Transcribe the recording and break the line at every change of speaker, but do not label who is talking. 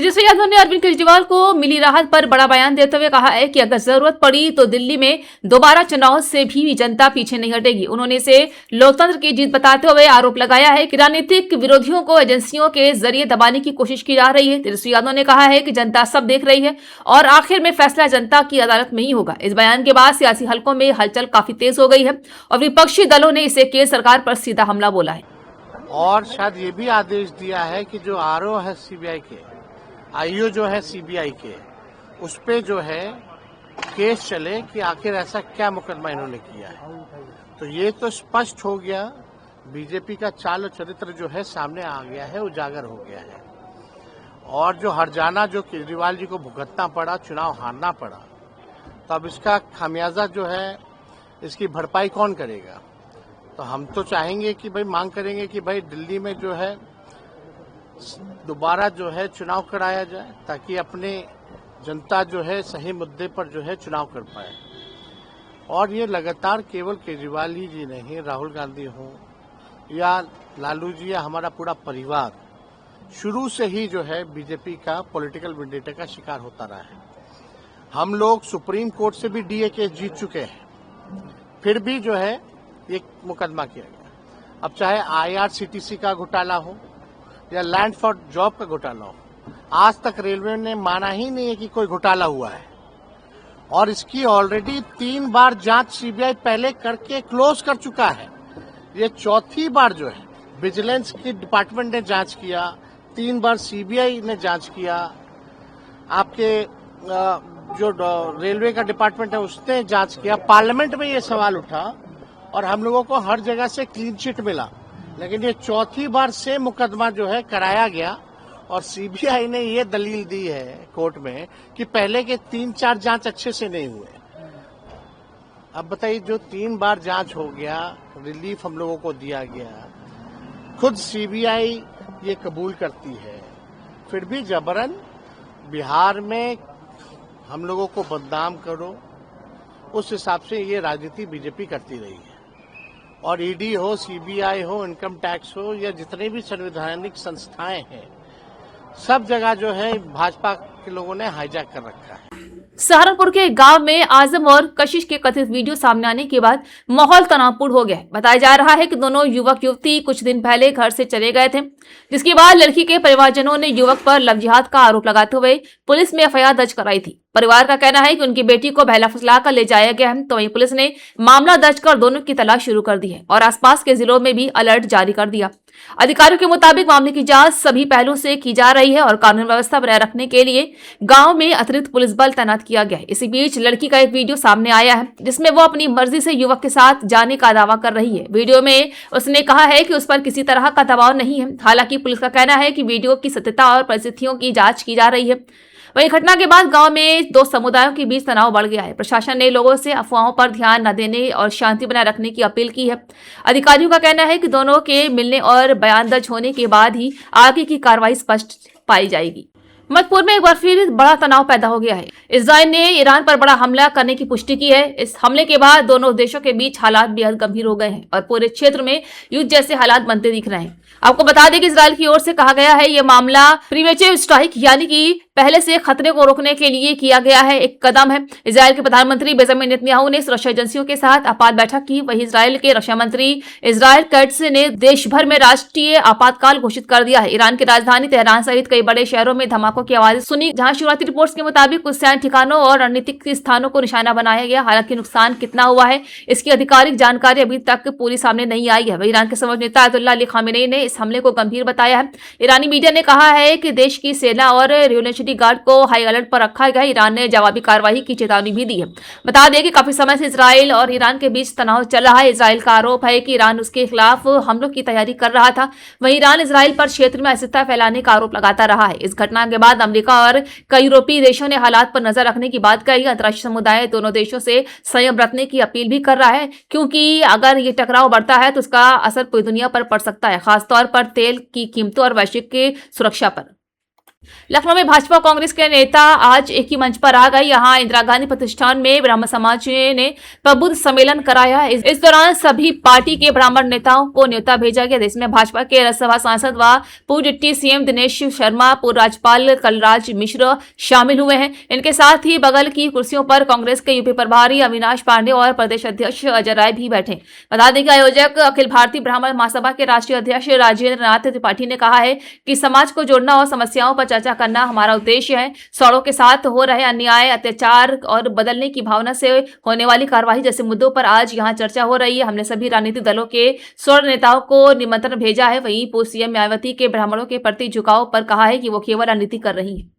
तेजस्वी यादव ने अरविंद केजरीवाल को मिली राहत पर बड़ा बयान देते हुए कहा है कि अगर जरूरत पड़ी तो दिल्ली में दोबारा चुनाव से भी जनता पीछे नहीं हटेगी। उन्होंने इसे लोकतंत्र की जीत बताते हुए आरोप लगाया है कि राजनीतिक विरोधियों को एजेंसियों के जरिए दबाने की कोशिश की जा रही है। तेजस्वी यादव ने कहा है कि जनता सब देख रही है और आखिर में फैसला जनता की अदालत में ही होगा। इस बयान के बाद सियासी हलकों में हलचल काफी तेज हो गई है और विपक्षी दलों ने इसे केंद्र सरकार पर सीधा हमला बोला है
और शायद ये भी आदेश दिया है कि जो आरओ है सीबीआई के, आईओ जो है सीबीआई के, उस पे जो है केस चले कि आखिर ऐसा क्या मुकदमा इन्होंने किया है। तो ये तो स्पष्ट हो गया, बीजेपी का चाल और चरित्र जो है सामने आ गया है, उजागर हो गया है। और जो हरजाना जो केजरीवाल जी को भुगतना पड़ा, चुनाव हारना पड़ा, तो अब इसका खामियाजा जो है, इसकी भरपाई कौन करेगा। तो हम तो चाहेंगे कि भाई, मांग करेंगे कि भाई दिल्ली में जो है दोबारा जो है चुनाव कराया जाए, ताकि अपने जनता जो है सही मुद्दे पर जो है चुनाव कर पाए। और ये लगातार केवल केजरीवाल ही जी नहीं, राहुल गांधी हो या लालू जी या हमारा पूरा परिवार शुरू से ही जो है बीजेपी का पॉलिटिकल वेंडेटा का शिकार होता रहा है। हम लोग सुप्रीम कोर्ट से भी डीए केस जीत चुके हैं, फिर भी जो है ये मुकदमा किया गया। अब चाहे आईआरसीटीसी का घोटाला हो या लैंड फॉर जॉब का घोटाला हो, आज तक रेलवे ने माना ही नहीं है कि कोई घोटाला हुआ है। और इसकी ऑलरेडी 3 बार जांच सीबीआई पहले करके क्लोज कर चुका है। ये चौथी बार जो है विजिलेंस की डिपार्टमेंट ने जांच किया, 3 बार सीबीआई ने जांच किया, आपके जो रेलवे का डिपार्टमेंट है उसने जांच किया, पार्लियामेंट में ये सवाल उठा और हम लोगों को हर जगह से क्लीन चिट मिला। लेकिन ये चौथी बार से मुकदमा जो है कराया गया और सीबीआई ने ये दलील दी है कोर्ट में कि पहले के 3-4 जांच अच्छे से नहीं हुए। अब बताइए, जो 3 बार जांच हो गया, रिलीफ हम लोगों को दिया गया, खुद सीबीआई ये कबूल करती है, फिर भी जबरन बिहार में हम लोगों को बदनाम करो, उस हिसाब से ये राजनीति बीजेपी करती रही है। और ईडी हो, सीबीआई हो, इनकम टैक्स हो या जितने भी संवैधानिक संस्थाएं हैं, सब जगह जो है भाजपा के लोगों ने हाईजैक कर रखा है।
सहारनपुर के गांव में आजम और कशिश के कथित वीडियो सामने आने के बाद माहौल तनावपूर्ण हो गया। बताया जा रहा है कि दोनों युवक युवती कुछ दिन पहले घर से चले गए थे, जिसके बाद लड़की के परिवारजनों ने युवक पर लव जिहाद का आरोप लगाते हुए पुलिस में एफआईआर दर्ज कराई थी। परिवार का कहना है कि उनकी बेटी को बहला फुसला कर ले जाया गया है, तो वहीं पुलिस ने मामला दर्ज कर दोनों की तलाश शुरू कर दी है और आसपास के जिलों में भी अलर्ट जारी कर दिया। अधिकारियों के मुताबिक मामले की जांच सभी पहलुओं से की जा रही है और कानून व्यवस्था बनाए रखने के लिए गांव में अतिरिक्त पुलिस बल तैनात किया गया है। इसी बीच लड़की का एक वीडियो सामने आया है, जिसमें वो अपनी मर्जी से युवक के साथ जाने का दावा कर रही है। वीडियो में उसने कहा है कि उस पर किसी तरह का दबाव नहीं है। हालांकि पुलिस का कहना है कि वीडियो की सत्यता और परिस्थितियों की जांच की जा रही है। वहीं घटना के बाद गांव में 2 समुदायों के बीच तनाव बढ़ गया है। प्रशासन ने लोगों से अफवाहों पर ध्यान न देने और शांति बनाए रखने की अपील की है। अधिकारियों का कहना है कि दोनों के मिलने और बयान दर्ज होने के बाद ही आगे की कार्रवाई स्पष्ट पाई जाएगी। मधुपुर में एक बार फिर बड़ा तनाव पैदा हो गया है। इजराइल ने ईरान पर बड़ा हमला करने की पुष्टि की है। इस हमले के बाद दोनों देशों के बीच हालात बेहद गंभीर हो गए हैं और पूरे क्षेत्र में युद्ध जैसे हालात बनते दिख रहे हैं। आपको बता दें कि इजराइल की ओर से कहा गया है यह मामला प्रीमेच्योर स्ट्राइक यानी कि पहले से खतरे को रोकने के लिए किया गया है एक कदम है। इजराइल के प्रधानमंत्री बेंजामिन नेतन्याहू ने सुरक्षा एजेंसियों के साथ आपात बैठक की। वहीं इजराइल के रक्षा मंत्री इजराइल कट्स ने देश भर में राष्ट्रीय आपातकाल घोषित कर दिया है। ईरान की राजधानी तेहरान सहित कई बड़े शहरों में धमाकों की आवाज सुनी, जहां शुरुआती रिपोर्ट्स के मुताबिक कुछ सैन्य ठिकानों और रणनीतिक स्थानों को निशाना बनाया गया। हालांकि नुकसान कितना हुआ है इसकी आधिकारिक जानकारी अभी तक पूरी सामने नहीं आई है। ईरान के सर्वोच्च नेता अयतुल्लाह अली खामेनेई ने इस हमले को गंभीर बताया है। ईरानी मीडिया ने कहा है कि देश की सेना और रेवोल्यूशनरी गार्ड को हाई अलर्ट पर रखा गया। ईरान ने जवाबी कार्रवाई की चेतावनी भी दी है। बता दें कि काफी समय से इजराइल और ईरान के बीच तनाव चल रहा है। इजराइल का आरोप है कि ईरान उसके खिलाफ हमलों की तैयारी कर रहा था। वहीं ईरान इजराइल पर क्षेत्र में अस्थिरता फैलाने का आरोप लगाता रहा है। इस घटना के बाद अमेरिका और कई यूरोपीय देशों ने हालात पर नजर रखने की बात कही। अंतर्राष्ट्रीय समुदाय दोनों देशों से संयम बरतने की अपील भी कर रहा है, क्योंकि अगर ये टकराव बढ़ता है तो उसका असर पूरी दुनिया पर पड़ सकता है, खासतौर पर तेल की कीमतों और वैश्विक सुरक्षा पर। लखनऊ में भाजपा कांग्रेस के नेता आज एक ही मंच पर आ गए। यहाँ इंदिरा गांधी प्रतिष्ठान में ब्राह्मण समाज ने प्रबुद्ध सम्मेलन कराया। इस दौरान सभी पार्टी के ब्राह्मण नेताओं को न्योता भेजा गया। इसमें भाजपा के राज्यसभा सांसद व पूर्व डिप्टी सीएम दिनेश शर्मा, पूर्व राज्यपाल कलराज मिश्र शामिल हुए हैं। इनके साथ ही बगल की कुर्सियों पर कांग्रेस के यूपी प्रभारी अविनाश पांडे और प्रदेश अध्यक्ष अजय राय भी बैठे। बता दें कि आयोजक अखिल भारतीय ब्राह्मण महासभा के राष्ट्रीय अध्यक्ष राजेंद्र नाथ त्रिपाठी ने कहा है कि समाज को जोड़ना और समस्याओं पर चर्चा करना हमारा उद्देश्य है। सौड़ों के साथ हो रहे अन्याय, अत्याचार और बदलने की भावना से होने वाली कार्रवाई जैसे मुद्दों पर आज यहां चर्चा हो रही है। हमने सभी राजनीतिक दलों के 16 नेताओं को निमंत्रण भेजा है। वहीं पूर्व सीएम मायावती के ब्राह्मणों के प्रति झुकाव पर कहा है कि वो केवल राजनीति कर रही है।